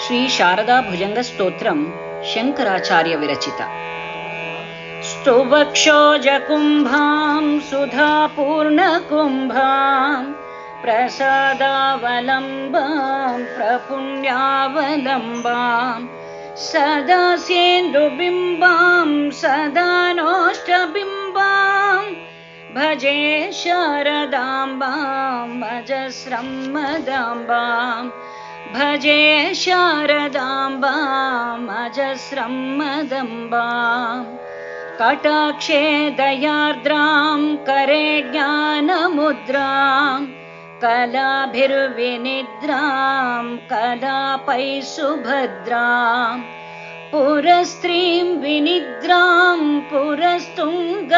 ಶ್ರೀ ಶಾರದಾ ಭುಜಂಗ ಸ್ತೋತ್ರಂ ಶಂಕರಾಚಾರ್ಯ ವಿರಚಿತ. ಸ್ತುವಕ್ಷೋಜಕುಂಭಾಂ ಸುಧಾಪೂರ್ಣಕುಂಭಾಂ ಪ್ರಸಾದಾವಲಂಬಾಂ ಪ್ರಪುಣ್ಯಾವಲಂಬಾಂ ಸದಾ ಸೇಂದುಬಿಂಬಾಂ ಸದಾ ನೋಷ್ಟಬಿಂಬಾಂ ಭಜೆ ಶಾರದಾಂಬಾಂ ಅಜಸ್ರಂ ಮದಾಂಬಾಂ ಭಜೆ ಶಾರದಾಂಬಾಂ ಅಜಸ್ರಂ ಮದಂಬಾಂ ಕಟಾಕ್ಷೇ ದಯಾರ್ದ್ರಾಂ ಕರೆ ಜ್ಞಾನಮುದ್ರಾಂ ಕಲಾಭಿರ್ವಿನಿದ್ರಾಂ ಕಲಾಪೈ ಸುಭದ್ರಾಂ ಪುರಸ್ತ್ರೀಂ ವಿನಿದ್ರಾಂ ಪುರಸ್ತುಂಗಭದ್ರಾಂ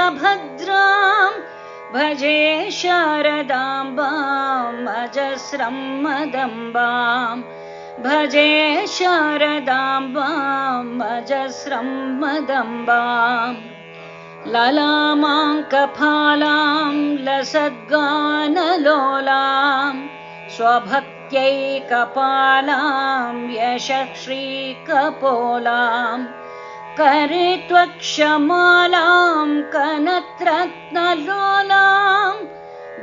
ಭಜೆ ಶಾರದಾಂಬಾಂ ಅಜಸ್ರಂ ಮದಂಬಾಂ ಭಜೆ ಶಾರದಾಂಬಾಂ ಅಜಸ್ರಂ ಮದಂಬಾಂ ಲಲಾಮಾಂಕಫಾಲಾಂ ಲಸದ್ಗಾನಲೋಲಾಂ ಸ್ವಭಕ್ತ್ಯೈಕಪಾಲಾಂ ಯಶಶ್ರೀಕಪೋಲಾಂ ಕರೆ ತ್ವಕ್ಷಮಾಲಾಂ ಕನತ್ರತ್ನಲೋಲಾಂ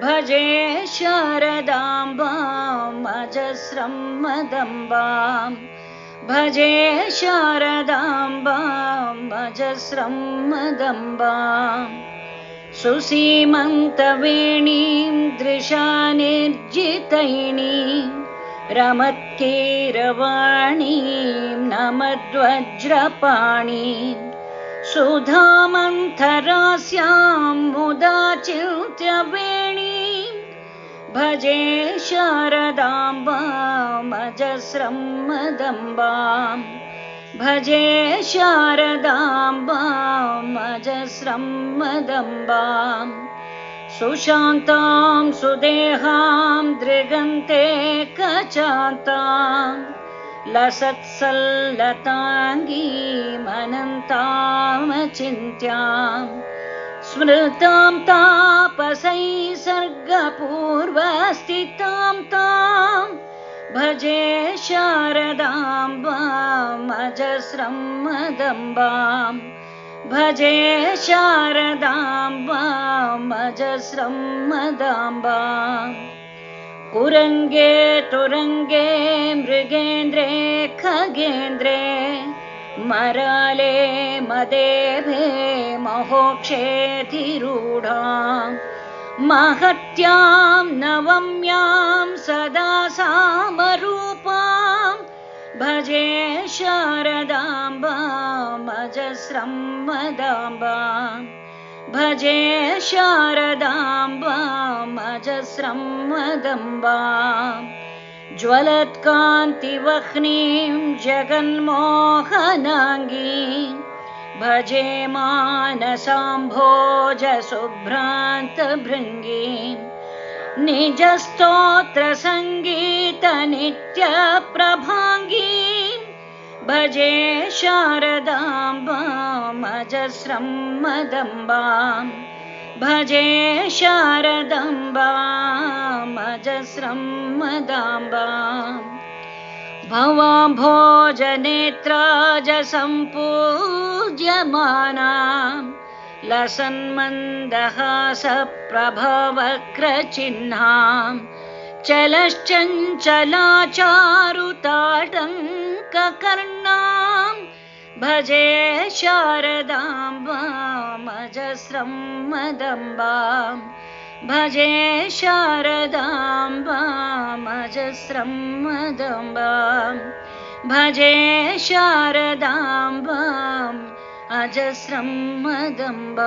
ಭಜೆ ಶಾರದಾಂಬಾಂ ಅಜಸ್ರಂ ಮದಂಬಾಂ ಭಜೆ ಶಾರದಾಂಬಾಂ ಅಜಸ್ರಂ ಮದಂಬಾಂ ಸುಸೀಮಂತವೇಣೀಂ ದೃಶಾನಿರ್ಜಿತೈಣೀಂ ರಮತ್ಕೀರವಾಣೀಂ ನಮದ್ವಜ್ರಪಾಣೀಂ ಸುಧಾಮಂಥರಾಸ್ಯಾಂ ಮುದಾ ಚಿಂತ್ಯವೇಣೀಂ ಭಜೆ ಶಾರದಾಂಬಾಂ ಅಜಸ್ರಂ ಮದಂಬಾಂ ಭಜೆ ಶಾರದಾಂಬಾಂ ಅಜಸ್ರಂ ಮದಂಬಾಂ ಸುಶಾಂತಾಂ ಸುದೇಹಾಂ ದೃಗಂತೆ ಕಚಾಂತಾಂ ಲಸತ್ಸಲ್ಲತಾಂಗೀಂ ಅನಂತಾಮಚಿಂತ್ಯಾಂ ಸ್ಮೃತಾಂ ತಾಪಸೈ ಸರ್ಗಪೂರ್ವಸ್ಥಿತಾಂ ತಾಂ ಭಜೆ ಶಾರದಾಂಬಾಂ ಅಜಸ್ರಂ ಮದಂಬಾಂ ಭಜೆ ಶಾರದಾಂಬಾಂ ಅಜಸ್ರಂ ಮದಾಂಬಾಂ ಕುರಂಗೇ ತುರಂಗೇ ಮೃಗೇಂದ್ರೇ ಖಗೇಂದ್ರೇ ಮರಾಲೆ ಮದೇಭೆ ಮಹೋಕ್ಷೇಧಿರೂಢಾಂ ಮಹತ್ಯಾಂ ನವಮ್ಯಾಂ ಸದಾ ಸಾಮರೂಪಾಂ ಭಜೆ ಶಾರದಾಂಬಾಂ ಅಜಸ್ರಂ ಮದಾಂಬಾಂ ಭಜೆ ಶಾರದಾಂಬಾಂ ಅಜಸ್ರಂ ಮದಂಬಾಂ ಜ್ವಲತ್ಕಾಂತಿವಹ್ನೀಂ ಜಗನ್ಮೋಹನಾಂಗೀಂ ಭಜೆ ಮಾನಸಾಂಭೋಜ ಶುಭ್ರಾಂತಭೃಂಗೀಂ ನಿಜಸ್ತೋತ್ರ ಸಂಗೀತ ನಿತ್ಯ ಪ್ರಭಾಂಗೀಂ ಭಜೆ ಶಾರದಾಂಬಾಂ ಅಜಸ್ರಂ ಮದಂಬಾಂ ಭಜೆ ಶಾರದಾಂಬಾಂ ಅಜಸ್ರಂ ಮದಾಂಬಾಂ ಭವಾಂಭೋಜನೇತ್ರಾಜ ಸಂಪೂಜ್ಯಮಾನಾಂ ಲಸನ್ಮಂದಹಾಸ ಪ್ರಭವಕ್ರಚಿಹ್ನಾಂ ಚಲಶ್ಚಂಚಲಾಚಾರುತಾಟಂಕಕರ್ಣಾಂ ಭಜೆ ಶಾರದಾಂಬಾಂ ಅಜಸ್ರಂ ಮದಂಬಾಂ ಭಜೆ ಶಾರದಾಂಬಾಂ ಅಜಸ್ರಂ ಮದಂಬಾಂ ಭಜೆ ಶಾರದಾಂಬಾಂ ಅಜಸ್ರಂ ಮದಂಬಾಂ.